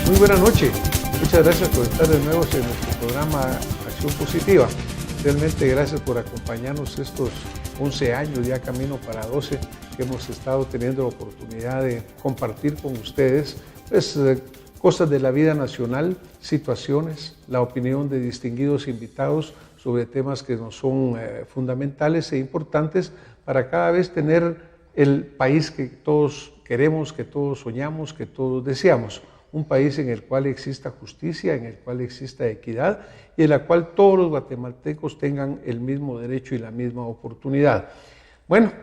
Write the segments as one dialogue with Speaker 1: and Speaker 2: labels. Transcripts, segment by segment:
Speaker 1: Muy buena noche. Muchas gracias por estar de nuevo en nuestro programa Acción Positiva. Realmente gracias por acompañarnos estos 11 años, ya camino para 12, que hemos estado teniendo la oportunidad de compartir con ustedes pues, cosas de la vida nacional, situaciones, la opinión de distinguidos invitados sobre temas que nos son fundamentales e importantes para cada vez tener el país que todos queremos, que todos soñamos, que todos deseamos. Un país en el cual exista justicia, en el cual exista equidad y en la cual todos los guatemaltecos tengan el mismo derecho y la misma oportunidad. Bueno,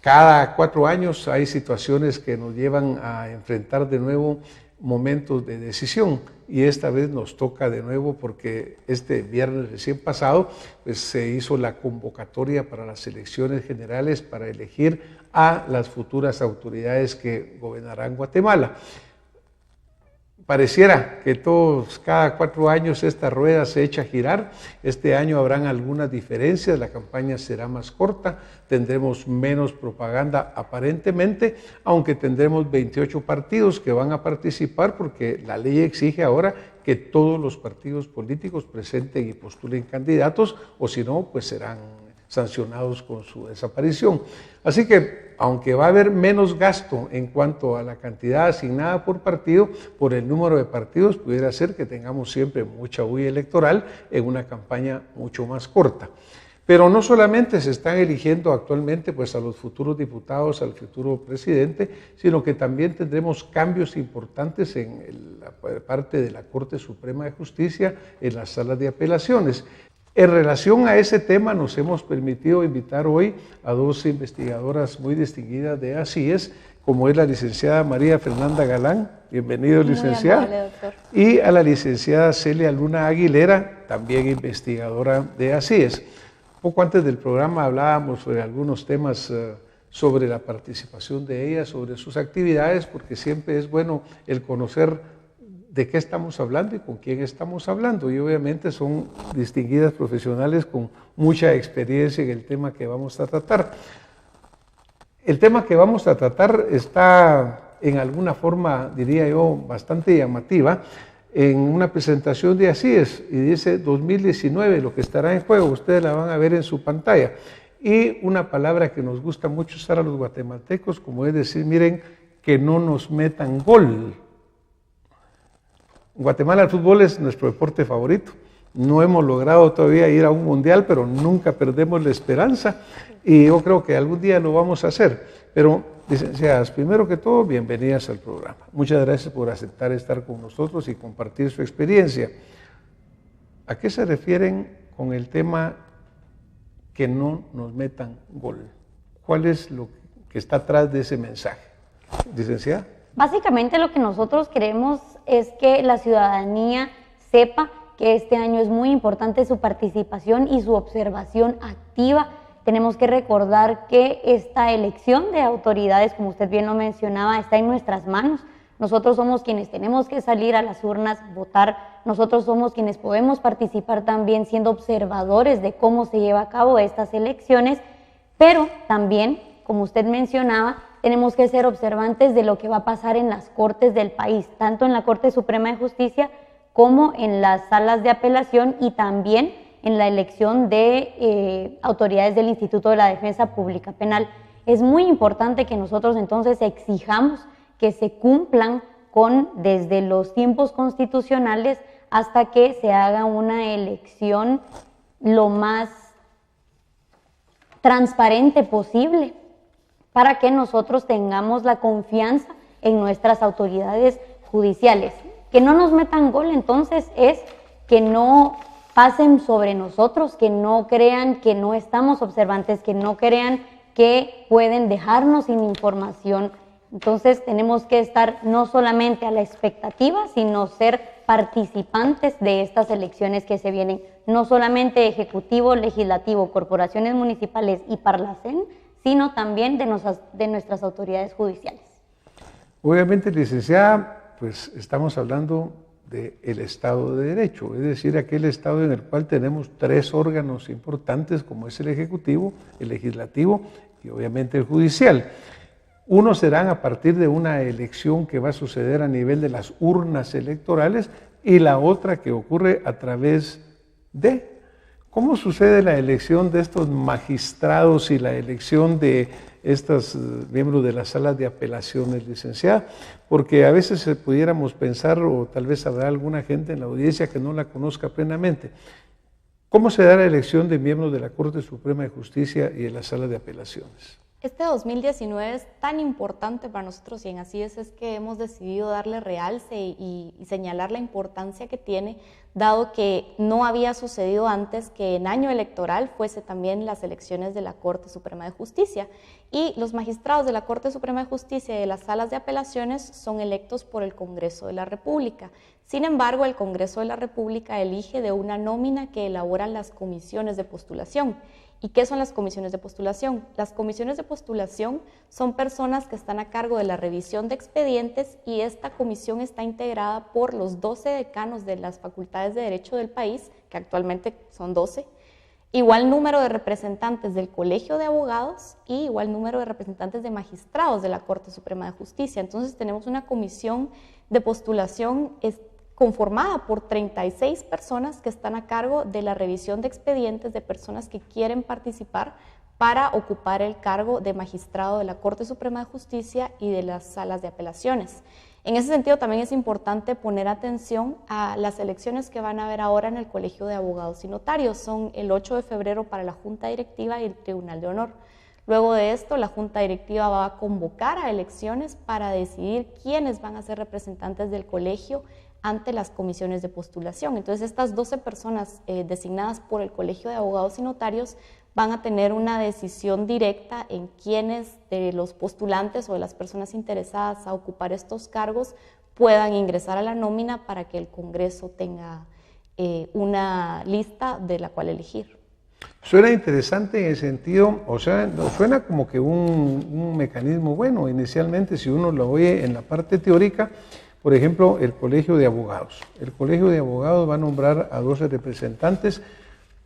Speaker 1: cada 4 años hay situaciones que nos llevan a enfrentar de nuevo momentos de decisión y esta vez nos toca de nuevo porque este viernes recién pasado pues, se hizo la convocatoria para las elecciones generales para elegir a las futuras autoridades que gobernarán Guatemala. Pareciera que cada 4 años esta rueda se echa a girar. Este año habrán algunas diferencias, la campaña será más corta, tendremos menos propaganda aparentemente, aunque tendremos 28 partidos que van a participar porque la ley exige ahora que todos los partidos políticos presenten y postulen candidatos o si no, pues serán sancionados con su desaparición. Así que, aunque va a haber menos gasto en cuanto a la cantidad asignada por partido, por el número de partidos, pudiera ser que tengamos siempre mucha bulla electoral en una campaña mucho más corta. Pero no solamente se están eligiendo actualmente pues, a los futuros diputados, al futuro presidente, sino que también tendremos cambios importantes en la parte de la Corte Suprema de Justicia, en las salas de apelaciones. En relación a ese tema nos hemos permitido invitar hoy a 2 investigadoras muy distinguidas de ACIES, como es la licenciada María Fernanda Galán, bienvenido licenciada,
Speaker 2: muy amable, doctor.
Speaker 1: Y a la licenciada Celia Luna Aguilera, también investigadora de ACIES. Poco antes del programa hablábamos sobre algunos temas sobre la participación de ellas, sobre sus actividades, porque siempre es bueno el conocer de qué estamos hablando y con quién estamos hablando. Y obviamente son distinguidas profesionales con mucha experiencia en el tema que vamos a tratar. El tema que vamos a tratar está en alguna forma, diría yo, bastante llamativa, en una presentación de ACIES y dice 2019, lo que estará en juego, ustedes la van a ver en su pantalla. Y una palabra que nos gusta mucho usar a los guatemaltecos, como es decir, miren, que no nos metan gol. En Guatemala el fútbol es nuestro deporte favorito. No hemos logrado todavía ir a un mundial, pero nunca perdemos la esperanza y yo creo que algún día lo vamos a hacer. Pero, licenciadas, primero que todo, bienvenidas al programa. Muchas gracias por aceptar estar con nosotros y compartir su experiencia. ¿A qué se refieren con el tema que no nos metan gol? ¿Cuál es lo que está atrás de ese mensaje? Licenciada.
Speaker 2: Básicamente lo que nosotros queremos es que la ciudadanía sepa que este año es muy importante su participación y su observación activa. Tenemos que recordar que esta elección de autoridades, como usted bien lo mencionaba, está en nuestras manos. Nosotros somos quienes tenemos que salir a las urnas, votar. Nosotros somos quienes podemos participar también siendo observadores de cómo se lleva a cabo estas elecciones, pero también, como usted mencionaba, tenemos que ser observantes de lo que va a pasar en las cortes del país, tanto en la Corte Suprema de Justicia como en las salas de apelación y también en la elección de autoridades del Instituto de la Defensa Pública Penal. Es muy importante que nosotros entonces exijamos que se cumplan desde los tiempos constitucionales hasta que se haga una elección lo más transparente posible, para que nosotros tengamos la confianza en nuestras autoridades judiciales. Que no nos metan gol entonces es que no pasen sobre nosotros, que no crean que no estamos observantes, que no crean que pueden dejarnos sin información. Entonces tenemos que estar no solamente a la expectativa, sino ser participantes de estas elecciones que se vienen, no solamente Ejecutivo, Legislativo, corporaciones municipales y Parlacén, sino también de nuestras autoridades judiciales.
Speaker 1: Obviamente, licenciada, pues estamos hablando del Estado de Derecho, es decir, aquel Estado en el cual tenemos 3 órganos importantes como es el Ejecutivo, el Legislativo y obviamente el Judicial. Unos serán a partir de una elección que va a suceder a nivel de las urnas electorales y la otra que ocurre a través de... ¿Cómo sucede la elección de estos magistrados y la elección de estos miembros de las salas de apelaciones, licenciada? Porque a veces pudiéramos pensar, o tal vez habrá alguna gente en la audiencia que no la conozca plenamente, ¿cómo se da la elección de miembros de la Corte Suprema de Justicia y de las salas de apelaciones?
Speaker 3: Este 2019 es tan importante para nosotros y en Así es que hemos decidido darle realce y señalar la importancia que tiene, dado que no había sucedido antes que en año electoral fuese también las elecciones de la Corte Suprema de Justicia. Y los magistrados de la Corte Suprema de Justicia y de las salas de apelaciones son electos por el Congreso de la República. Sin embargo, el Congreso de la República elige de una nómina que elaboran las comisiones de postulación. ¿Y qué son las comisiones de postulación? Las comisiones de postulación son personas que están a cargo de la revisión de expedientes y esta comisión está integrada por los 12 decanos de las facultades de Derecho del país, que actualmente son 12, igual número de representantes del Colegio de Abogados y igual número de representantes de magistrados de la Corte Suprema de Justicia. Entonces tenemos una comisión de postulación conformada por 36 personas que están a cargo de la revisión de expedientes de personas que quieren participar para ocupar el cargo de magistrado de la Corte Suprema de Justicia y de las salas de apelaciones. En ese sentido también es importante poner atención a las elecciones que van a haber ahora en el Colegio de Abogados y Notarios. Son el 8 de febrero para la Junta Directiva y el Tribunal de Honor. Luego de esto, la Junta Directiva va a convocar a elecciones para decidir quiénes van a ser representantes del colegio ante las comisiones de postulación. Entonces, estas 12 personas designadas por el Colegio de Abogados y Notarios van a tener una decisión directa en quiénes de los postulantes o de las personas interesadas a ocupar estos cargos puedan ingresar a la nómina para que el Congreso tenga una lista de la cual elegir.
Speaker 1: Suena interesante en el sentido, o sea, suena como que un mecanismo bueno inicialmente si uno lo oye en la parte teórica. Por ejemplo, el Colegio de Abogados. El Colegio de Abogados va a nombrar a 12 representantes.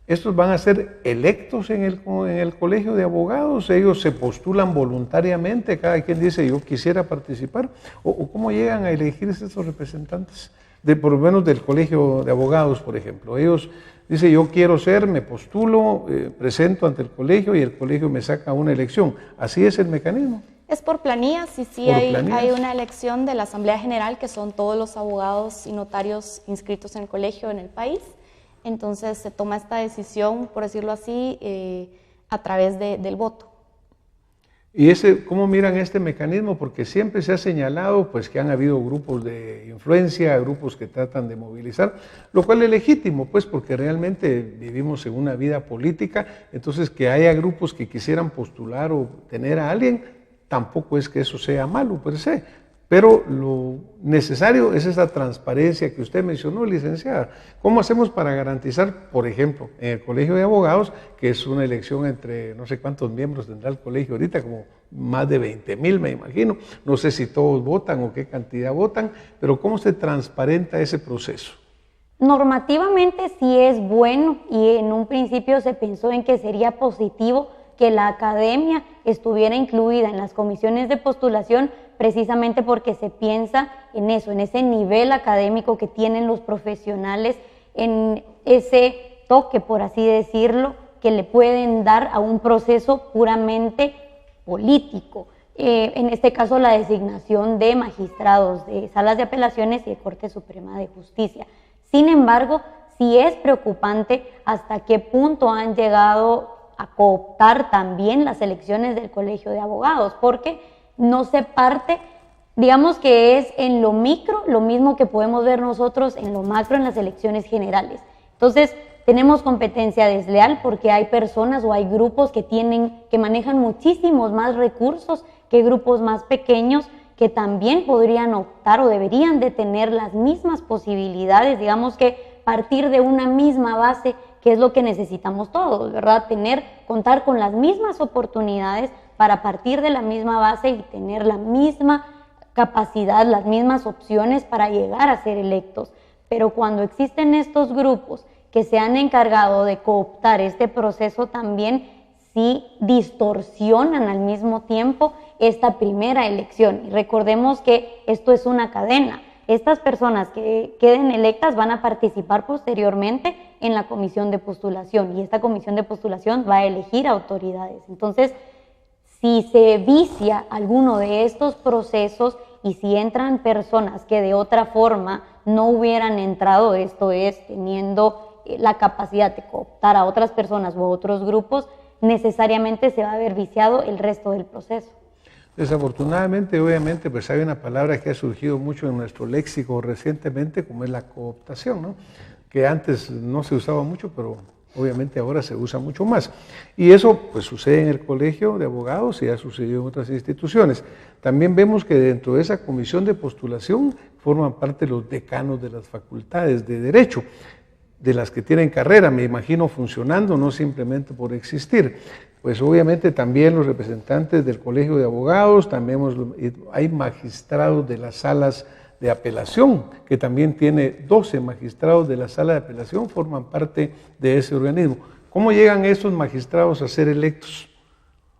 Speaker 1: Estos van a ser electos en el Colegio de Abogados. Ellos se postulan voluntariamente. Cada quien dice, yo quisiera participar. ¿O cómo llegan a elegirse estos representantes? Por lo menos del Colegio de Abogados, por ejemplo. Ellos dicen, yo quiero ser, me postulo, presento ante el colegio y el colegio me saca una elección. ¿Así es el mecanismo?
Speaker 3: Es por planillas y sí hay una elección de la Asamblea General, que son todos los abogados y notarios inscritos en el colegio en el país. Entonces se toma esta decisión, por decirlo así, a través del voto.
Speaker 1: ¿Y cómo miran este mecanismo? Porque siempre se ha señalado pues, que han habido grupos de influencia, grupos que tratan de movilizar, lo cual es legítimo, pues, porque realmente vivimos en una vida política, entonces que haya grupos que quisieran postular o tener a alguien, tampoco es que eso sea malo per se, pero lo necesario es esa transparencia que usted mencionó, licenciada. ¿Cómo hacemos para garantizar, por ejemplo, en el Colegio de Abogados, que es una elección entre no sé cuántos miembros tendrá el colegio ahorita, como más de 20,000 me imagino, no sé si todos votan o qué cantidad votan, pero cómo se transparenta ese proceso?
Speaker 2: Normativamente sí es bueno y en un principio se pensó en que sería positivo que la academia estuviera incluida en las comisiones de postulación precisamente porque se piensa en eso, en ese nivel académico que tienen los profesionales, en ese toque, por así decirlo, que le pueden dar a un proceso puramente político. En este caso, la designación de magistrados de salas de apelaciones y de Corte Suprema de Justicia. Sin embargo, sí es preocupante hasta qué punto han llegado a cooptar también las elecciones del Colegio de Abogados, porque no se parte, digamos que es en lo micro lo mismo que podemos ver nosotros en lo macro en las elecciones generales. Entonces, tenemos competencia desleal porque hay personas o hay grupos que manejan muchísimos más recursos que grupos más pequeños que también podrían optar o deberían de tener las mismas posibilidades, digamos que partir de una misma base, que es lo que necesitamos todos, ¿verdad? Contar con las mismas oportunidades para partir de la misma base y tener la misma capacidad, las mismas opciones para llegar a ser electos. Pero cuando existen estos grupos que se han encargado de cooptar este proceso, también sí distorsionan al mismo tiempo esta primera elección. Y recordemos que esto es una cadena. Estas personas que queden electas van a participar posteriormente en la comisión de postulación y esta comisión de postulación va a elegir autoridades. Entonces, si se vicia alguno de estos procesos y si entran personas que de otra forma no hubieran entrado, esto es, teniendo la capacidad de cooptar a otras personas u a otros grupos, necesariamente se va a ver viciado el resto del proceso.
Speaker 1: Desafortunadamente, obviamente, pues hay una palabra que ha surgido mucho en nuestro léxico recientemente, como es la cooptación, ¿no? Que antes no se usaba mucho, pero obviamente ahora se usa mucho más. Y eso pues sucede en el Colegio de Abogados y ha sucedido en otras instituciones. También vemos que dentro de esa comisión de postulación forman parte los decanos de las facultades de Derecho, de las que tienen carrera, me imagino, funcionando, no simplemente por existir. Pues obviamente también los representantes del Colegio de Abogados, también hay magistrados de las salas de apelación, que también tiene 12 magistrados de la sala de apelación, forman parte de ese organismo. ¿Cómo llegan esos magistrados a ser electos?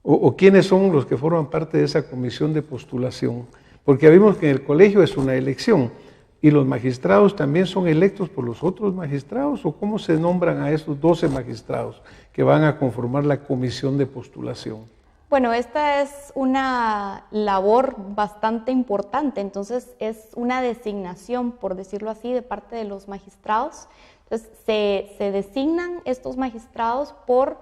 Speaker 1: ¿O quiénes son los que forman parte de esa comisión de postulación? Porque vimos que en el colegio es una elección, ¿y los magistrados también son electos por los otros magistrados? ¿O cómo se nombran a esos 12 magistrados que van a conformar la comisión de postulación?
Speaker 3: Bueno, esta es una labor bastante importante, entonces es una designación, por decirlo así, de parte de los magistrados. Entonces se designan estos magistrados por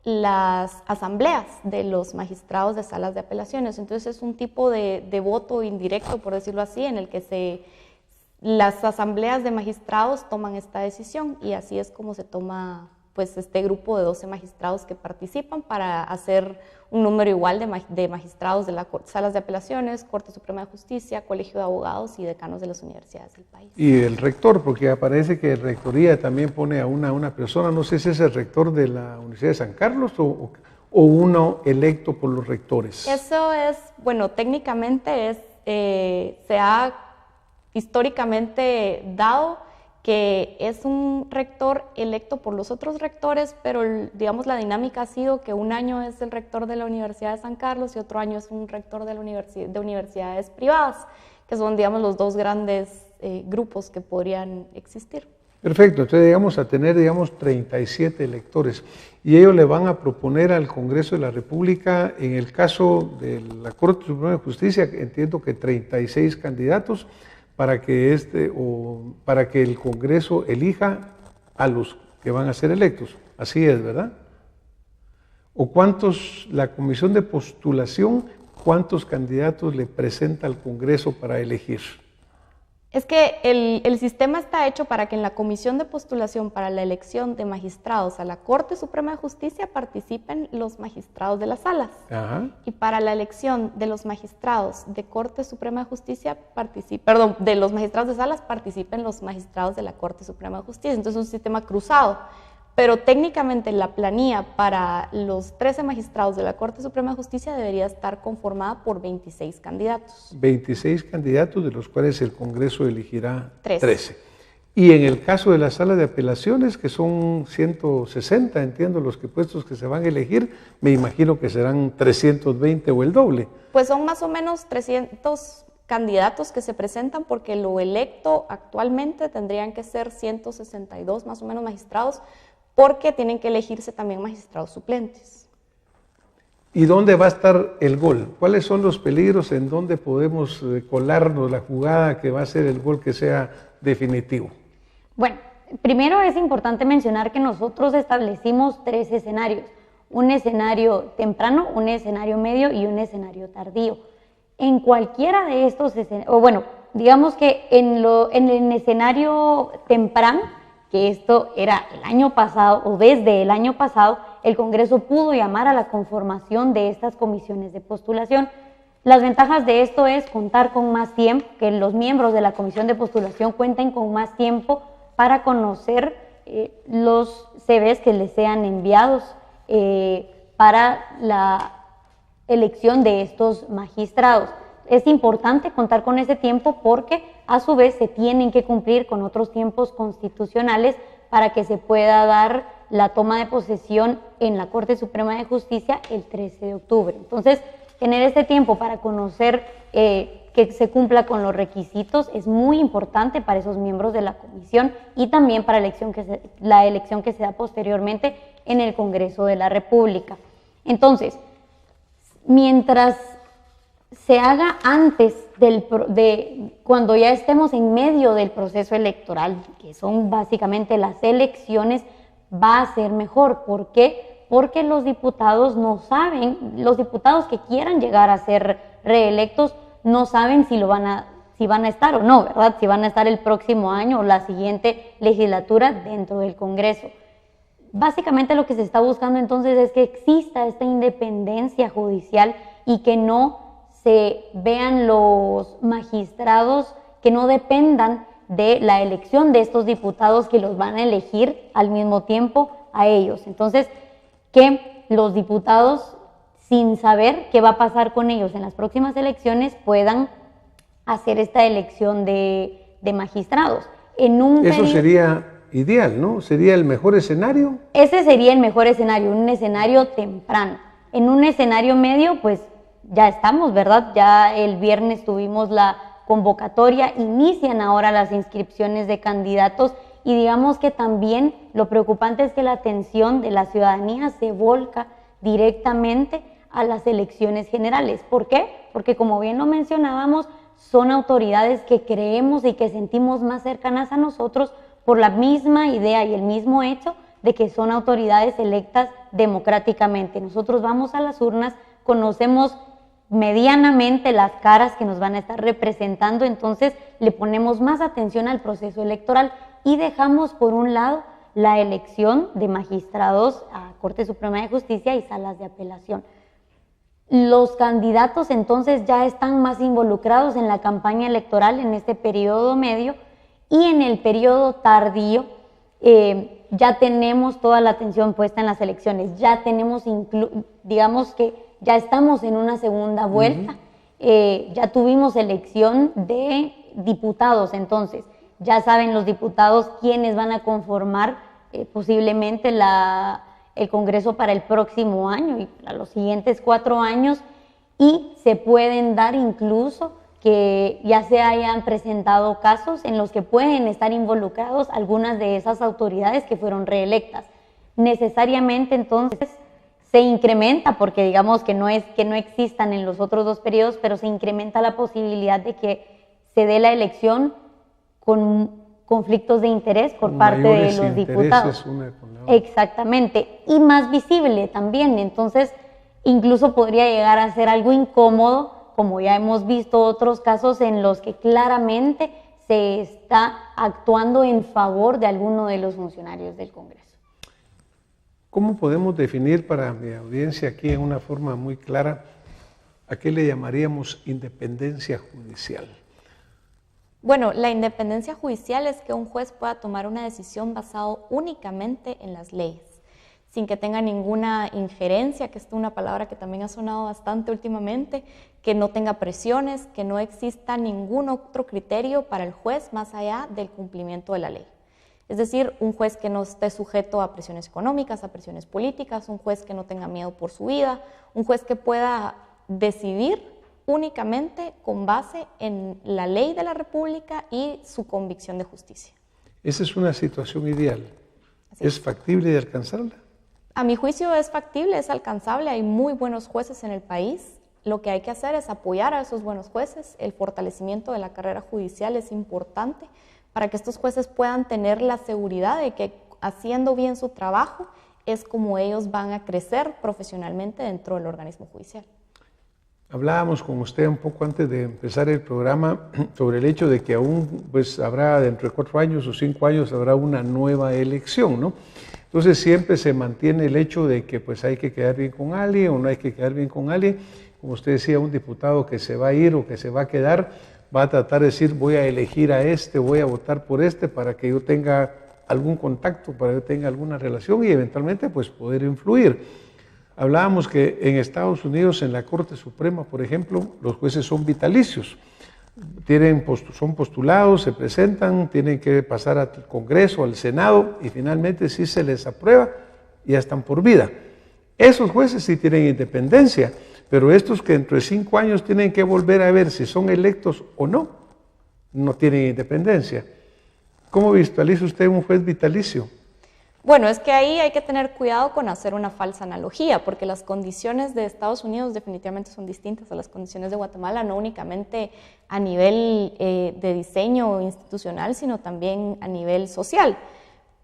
Speaker 3: las asambleas de los magistrados de salas de apelaciones. Entonces es un tipo de voto indirecto, por decirlo así, en el que las asambleas de magistrados toman esta decisión y así es como se toma pues este grupo de 12 magistrados que participan para hacer un número igual de magistrados de las salas de apelaciones, Corte Suprema de Justicia, Colegio de Abogados y decanos de las universidades del país.
Speaker 1: Y el rector, porque aparece que Rectoría también pone a una persona, no sé si es el rector de la Universidad de San Carlos o uno electo por los rectores.
Speaker 3: Eso es, bueno, técnicamente se ha históricamente dado que es un rector electo por los otros rectores, pero digamos la dinámica ha sido que un año es el rector de la Universidad de San Carlos y otro año es un rector de universidades privadas, que son digamos los dos grandes grupos que podrían existir.
Speaker 1: Perfecto, entonces llegamos a tener 37 electores y ellos le van a proponer al Congreso de la República, en el caso de la Corte Suprema de Justicia, entiendo que 36 candidatos, para que el Congreso elija a los que van a ser electos. Así es, ¿verdad? ¿O la comisión de postulación, cuántos candidatos le presenta al Congreso para elegir?
Speaker 3: Es que el sistema está hecho para que en la comisión de postulación para la elección de magistrados a la Corte Suprema de Justicia participen los magistrados de las salas.
Speaker 1: Ajá.
Speaker 3: Y para la elección de los magistrados de Corte Suprema de Justicia de los magistrados de salas participen los magistrados de la Corte Suprema de Justicia. Entonces es un sistema cruzado. Pero técnicamente la planilla para los 13 magistrados de la Corte Suprema de Justicia debería estar conformada por 26 candidatos.
Speaker 1: 26 candidatos, de los cuales el Congreso elegirá 13. Y en el caso de la sala de apelaciones, que son 160, entiendo, los puestos que se van a elegir, me imagino que serán 320 o el doble.
Speaker 3: Pues son más o menos 300 candidatos que se presentan, porque lo electo actualmente tendrían que ser 162 más o menos magistrados, porque tienen que elegirse también magistrados suplentes.
Speaker 1: ¿Y dónde va a estar el gol? ¿Cuáles son los peligros en donde podemos colarnos la jugada que va a ser el gol que sea definitivo?
Speaker 2: Bueno, primero es importante mencionar que nosotros establecimos 3 escenarios. Un escenario temprano, un escenario medio y un escenario tardío. En cualquiera de estos escenarios, o bueno, digamos que en el escenario temprano, que esto era el año pasado o desde el año pasado, el Congreso pudo llamar a la conformación de estas comisiones de postulación. Las ventajas de esto es contar con más tiempo, que los miembros de la comisión de postulación cuenten con más tiempo para conocer los CVs que les sean enviados para la elección de estos magistrados. Es importante contar con ese tiempo porque a su vez se tienen que cumplir con otros tiempos constitucionales para que se pueda dar la toma de posesión en la Corte Suprema de Justicia el 13 de octubre. Entonces, tener este tiempo para conocer que se cumpla con los requisitos es muy importante para esos miembros de la comisión y también para la elección que se da posteriormente en el Congreso de la República. Entonces, mientras se haga antes de cuando ya estemos en medio del proceso electoral, que son básicamente las elecciones, va a ser mejor. ¿Por qué? Porque los diputados no saben, los diputados que quieran llegar a ser reelectos no saben si van a estar o no, ¿verdad? Si van a estar el próximo año o la siguiente legislatura dentro del Congreso. Básicamente lo que se está buscando entonces es que exista esta independencia judicial y que no se vean los magistrados, que no dependan de la elección de estos diputados que los van a elegir al mismo tiempo a ellos. Entonces, que los diputados, sin saber qué va a pasar con ellos en las próximas elecciones, puedan hacer esta elección de magistrados.
Speaker 1: Eso sería ideal, ¿no? ¿Sería el mejor escenario?
Speaker 2: Ese sería el mejor escenario, un escenario temprano. En un escenario medio, pues ya estamos, ¿verdad? Ya el viernes tuvimos la convocatoria, inician ahora las inscripciones de candidatos y digamos que también lo preocupante es que la atención de la ciudadanía se volca directamente a las elecciones generales. ¿Por qué? Porque como bien lo mencionábamos, son autoridades que creemos y que sentimos más cercanas a nosotros por la misma idea y el mismo hecho de que son autoridades electas democráticamente. Nosotros vamos a las urnas, conocemos medianamente las caras que nos van a estar representando, entonces le ponemos más atención al proceso electoral y dejamos por un lado la elección de magistrados a Corte Suprema de Justicia y salas de apelación. Los candidatos entonces ya están más involucrados en la campaña electoral en este periodo medio y en el periodo tardío ya tenemos toda la atención puesta en las elecciones, ya tenemos, digamos que ya estamos en una segunda vuelta, ya tuvimos elección de diputados, entonces ya saben los diputados quiénes van a conformar posiblemente el Congreso para el próximo año y para los siguientes 4 años, y se pueden dar incluso que ya se hayan presentado casos en los que pueden estar involucrados algunas de esas autoridades que fueron reelectas. Necesariamente entonces se incrementa, porque digamos que no es que no existan en los otros 2 periodos, pero se incrementa la posibilidad de que se dé la elección con conflictos de interés por parte de los diputados. Exactamente, y más visible también, entonces incluso podría llegar a ser algo incómodo, como ya hemos visto otros casos en los que claramente se está actuando en favor de alguno de los funcionarios del Congreso.
Speaker 1: ¿Cómo podemos definir para mi audiencia aquí en una forma muy clara a qué le llamaríamos independencia judicial?
Speaker 3: Bueno, la independencia judicial es que un juez pueda tomar una decisión basado únicamente en las leyes, sin que tenga ninguna injerencia, que es una palabra que también ha sonado bastante últimamente, que no tenga presiones, que no exista ningún otro criterio para el juez más allá del cumplimiento de la ley. Es decir, un juez que no esté sujeto a presiones económicas, a presiones políticas, un juez que no tenga miedo por su vida, un juez que pueda decidir únicamente con base en la ley de la República y su convicción de justicia.
Speaker 1: Esa es una situación ideal. ¿Es factible de alcanzarla?
Speaker 3: A mi juicio es factible, es alcanzable, hay muy buenos jueces en el país. Lo que hay que hacer es apoyar a esos buenos jueces. El fortalecimiento de la carrera judicial es importante para que estos jueces puedan tener la seguridad de que haciendo bien su trabajo es como ellos van a crecer profesionalmente dentro del organismo judicial.
Speaker 1: Hablábamos con usted un poco antes de empezar el programa sobre el hecho de que aún pues, habrá dentro de 4 años o 5 años habrá una nueva elección, ¿no? Entonces siempre se mantiene el hecho de que pues hay que quedar bien con alguien o no hay que quedar bien con alguien. Como usted decía, un diputado que se va a ir o que se va a quedar va a tratar de decir voy a elegir a este, voy a votar por este para que yo tenga algún contacto, para que yo tenga alguna relación y eventualmente pues poder influir. Hablábamos que en Estados Unidos, en la Corte Suprema, por ejemplo, los jueces son vitalicios. Son postulados, se presentan, tienen que pasar al Congreso, al Senado, y finalmente si se les aprueba, ya están por vida. Esos jueces sí tienen independencia, pero estos que dentro de 5 años tienen que volver a ver si son electos o no, no tienen independencia. ¿Cómo visualiza usted un juez vitalicio?
Speaker 3: Bueno, es que ahí hay que tener cuidado con hacer una falsa analogía, porque las condiciones de Estados Unidos definitivamente son distintas a las condiciones de Guatemala, no únicamente a nivel de diseño institucional, sino también a nivel social.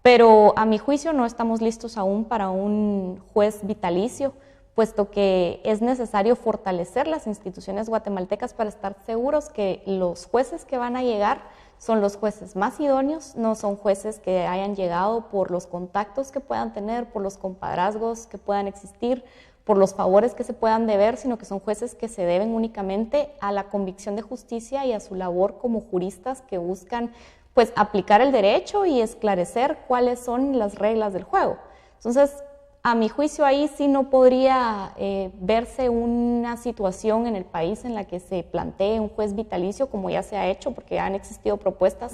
Speaker 3: Pero a mi juicio no estamos listos aún para un juez vitalicio, puesto que es necesario fortalecer las instituciones guatemaltecas para estar seguros que los jueces que van a llegar son los jueces más idóneos, no son jueces que hayan llegado por los contactos que puedan tener, por los compadrazgos que puedan existir, por los favores que se puedan deber, sino que son jueces que se deben únicamente a la convicción de justicia y a su labor como juristas que buscan pues aplicar el derecho y esclarecer cuáles son las reglas del juego. Entonces, a mi juicio ahí sí no podría verse una situación en el país en la que se plantee un juez vitalicio como ya se ha hecho, porque han existido propuestas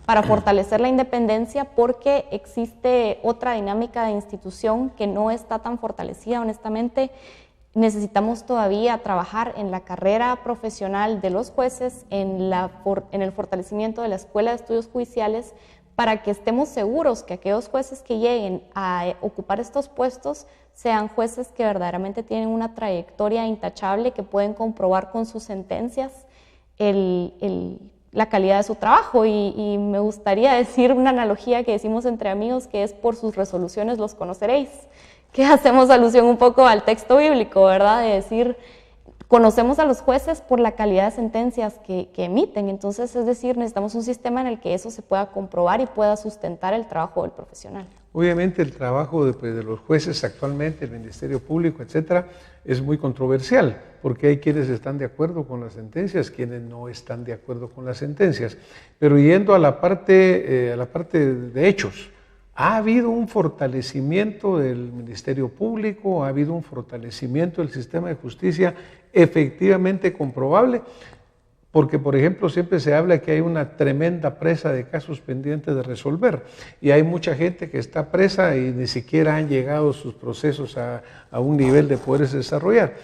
Speaker 3: para fortalecer la independencia, porque existe otra dinámica de institución que no está tan fortalecida. Honestamente, necesitamos todavía trabajar en la carrera profesional de los jueces, en el fortalecimiento de la Escuela de Estudios Judiciales, para que estemos seguros que aquellos jueces que lleguen a ocupar estos puestos sean jueces que verdaderamente tienen una trayectoria intachable, que pueden comprobar con sus sentencias la calidad de su trabajo. Y me gustaría decir una analogía que decimos entre amigos, que es: por sus resoluciones los conoceréis, que hacemos alusión un poco al texto bíblico, ¿verdad? De decir, conocemos a los jueces por la calidad de sentencias que emiten. Entonces, es decir, necesitamos un sistema en el que eso se pueda comprobar y pueda sustentar el trabajo del profesional.
Speaker 1: Obviamente el trabajo de los jueces actualmente, el Ministerio Público, etcétera, es muy controversial, porque hay quienes están de acuerdo con las sentencias, quienes no están de acuerdo con las sentencias. Pero yendo a la parte de hechos, ¿ha habido un fortalecimiento del Ministerio Público? ¿Ha habido un fortalecimiento del sistema de justicia efectivamente comprobable? Porque, por ejemplo, siempre se habla que hay una tremenda presa de casos pendientes de resolver, y hay mucha gente que está presa y ni siquiera han llegado sus procesos a un nivel de poderse desarrollar.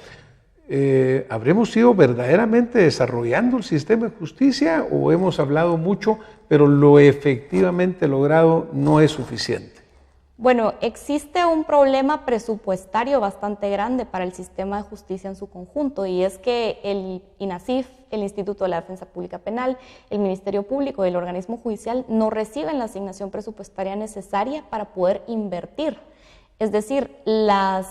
Speaker 1: ¿Habremos ido verdaderamente desarrollando el sistema de justicia, o hemos hablado mucho, pero lo efectivamente logrado no es suficiente?
Speaker 3: Bueno, existe un problema presupuestario bastante grande para el sistema de justicia en su conjunto, y es que el INASIF, el Instituto de la Defensa Pública Penal, el Ministerio Público y el organismo judicial no reciben la asignación presupuestaria necesaria para poder invertir. Es decir, las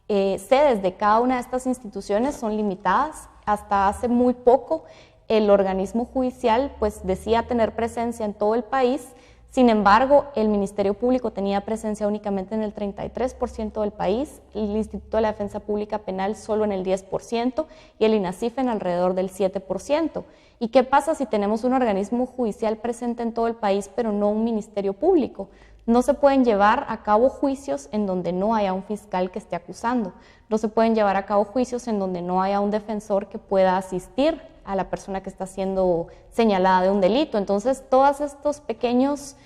Speaker 3: sedes de cada una de estas instituciones son limitadas. Hasta hace muy poco el organismo judicial pues decía tener presencia en todo el país. Sin embargo, el Ministerio Público tenía presencia únicamente en el 33% del país, el Instituto de la Defensa Pública Penal solo en el 10% y el INASIF en alrededor del 7%. ¿Y qué pasa si tenemos un organismo judicial presente en todo el país pero no un Ministerio Público? No se pueden llevar a cabo juicios en donde no haya un fiscal que esté acusando, no se pueden llevar a cabo juicios en donde no haya un defensor que pueda asistir a la persona que está siendo señalada de un delito. Entonces, todos estos pequeños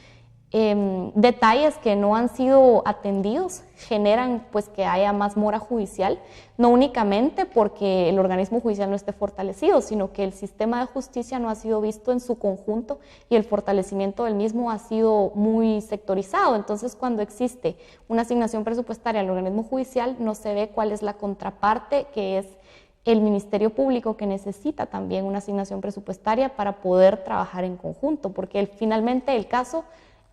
Speaker 3: detalles que no han sido atendidos generan pues que haya más mora judicial, no únicamente porque el organismo judicial no esté fortalecido, sino que el sistema de justicia no ha sido visto en su conjunto y el fortalecimiento del mismo ha sido muy sectorizado. Entonces, cuando existe una asignación presupuestaria al organismo judicial, no se ve cuál es la contraparte, que es el Ministerio Público, que necesita también una asignación presupuestaria para poder trabajar en conjunto, porque finalmente el caso,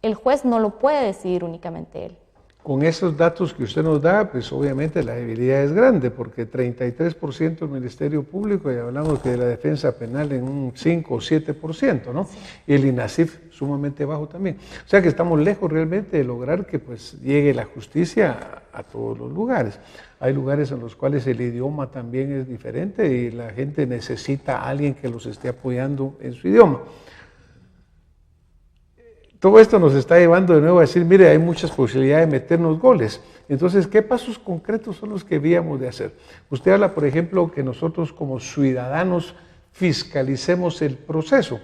Speaker 3: el juez no lo puede decidir únicamente él.
Speaker 1: Con esos datos que usted nos da, pues obviamente la debilidad es grande, porque 33% del Ministerio Público, y hablamos que de la defensa penal en un 5 o 7%, ¿no? Y el INASIF sumamente bajo también. O sea que estamos lejos realmente de lograr que pues llegue la justicia a todos los lugares. Hay lugares en los cuales el idioma también es diferente y la gente necesita a alguien que los esté apoyando en su idioma. Todo esto nos está llevando de nuevo a decir, mire, hay muchas posibilidades de meternos goles. Entonces, ¿qué pasos concretos son los que debíamos de hacer? Usted habla, por ejemplo, que nosotros como ciudadanos fiscalicemos el proceso.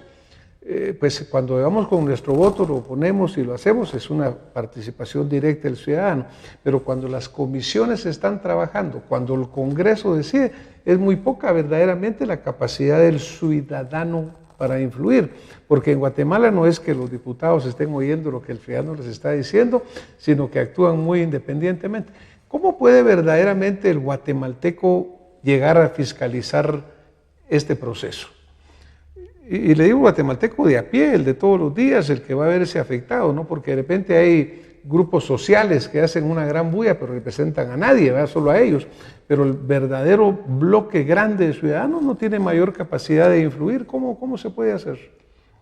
Speaker 1: pues cuando vamos con nuestro voto lo ponemos y lo hacemos, es una participación directa del ciudadano, pero cuando las comisiones están trabajando, cuando el Congreso decide, es muy poca verdaderamente la capacidad del ciudadano para influir, porque en Guatemala no es que los diputados estén oyendo lo que el ciudadano les está diciendo, sino que actúan muy independientemente. ¿Cómo puede verdaderamente el guatemalteco llegar a fiscalizar este proceso? Y le digo guatemalteco de a pie, el de todos los días, el que va a verse afectado, ¿no? Porque de repente hay grupos sociales que hacen una gran bulla, pero representan a nadie, ¿verdad? Solo a ellos. Pero el verdadero bloque grande de ciudadanos no tiene mayor capacidad de influir. ¿Cómo se puede hacer?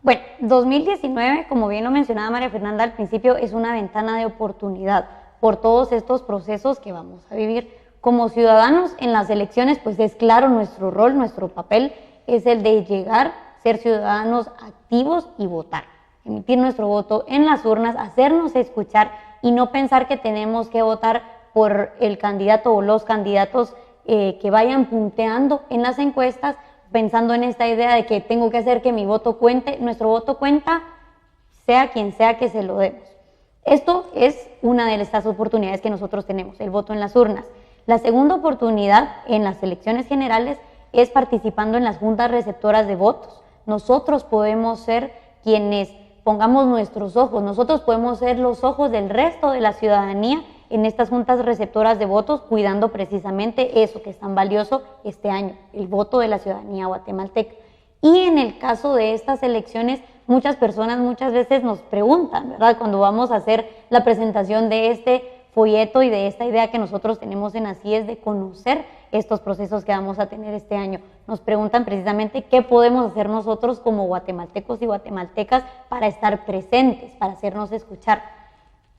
Speaker 2: Bueno, 2019, como bien lo mencionaba María Fernanda al principio, es una ventana de oportunidad por todos estos procesos que vamos a vivir. Como ciudadanos en las elecciones, pues es claro nuestro rol, nuestro papel es el de llegar, ser ciudadanos activos y votar, emitir nuestro voto en las urnas, hacernos escuchar y no pensar que tenemos que votar por el candidato o los candidatos que vayan punteando en las encuestas, pensando en esta idea de que tengo que hacer que mi voto cuente. Nuestro voto cuenta, sea quien sea que se lo demos. Esto es una de estas oportunidades que nosotros tenemos, el voto en las urnas. La segunda oportunidad en las elecciones generales es participando en las juntas receptoras de votos. Nosotros podemos ser quienes pongamos nuestros ojos, nosotros podemos ser los ojos del resto de la ciudadanía en estas juntas receptoras de votos, cuidando precisamente eso que es tan valioso este año, el voto de la ciudadanía guatemalteca. Y en el caso de estas elecciones, muchas personas muchas veces nos preguntan, ¿verdad? Cuando vamos a hacer la presentación de este folleto y de esta idea que nosotros tenemos en Así es de conocer estos procesos que vamos a tener este año. Nos preguntan precisamente qué podemos hacer nosotros como guatemaltecos y guatemaltecas para estar presentes, para hacernos escuchar.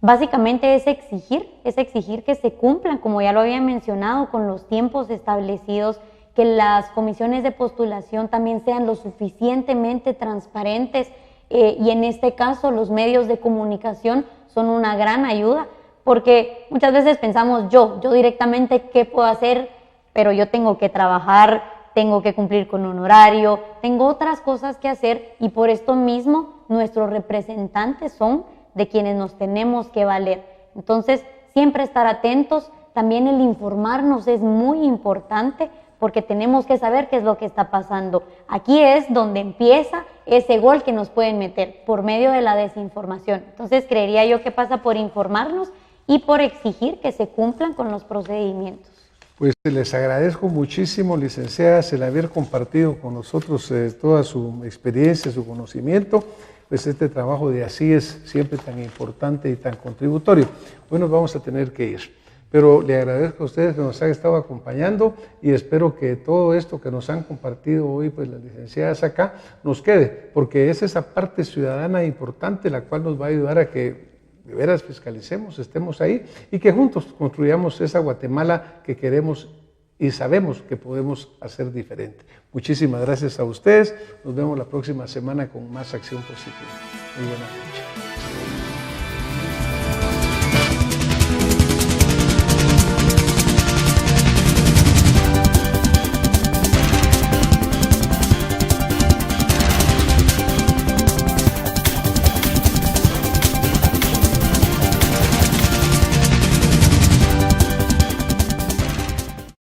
Speaker 2: Básicamente es exigir que se cumplan, como ya lo había mencionado, con los tiempos establecidos, que las comisiones de postulación también sean lo suficientemente transparentes y en este caso los medios de comunicación son una gran ayuda, porque muchas veces pensamos yo directamente qué puedo hacer, pero yo tengo que trabajar, tengo que cumplir con un horario, tengo otras cosas que hacer y por esto mismo nuestros representantes son de quienes nos tenemos que valer. Entonces, siempre estar atentos, también el informarnos es muy importante porque tenemos que saber qué es lo que está pasando. Aquí es donde empieza ese gol que nos pueden meter por medio de la desinformación. Entonces, creería yo que pasa por informarnos y por exigir que se cumplan con los procedimientos.
Speaker 1: Pues les agradezco muchísimo, licenciadas, el haber compartido con nosotros toda su experiencia, su conocimiento. Pues este trabajo de Así es siempre tan importante y tan contributorio. Hoy nos vamos a tener que ir, pero le agradezco a ustedes que nos han estado acompañando y espero que todo esto que nos han compartido hoy, pues las licenciadas acá, nos quede, porque es esa parte ciudadana importante la cual nos va a ayudar a que de veras fiscalicemos, estemos ahí y que juntos construyamos esa Guatemala que queremos y sabemos que podemos hacer diferente. Muchísimas gracias a ustedes. Nos vemos la próxima semana con más Acción Positiva. Muy buenas noches.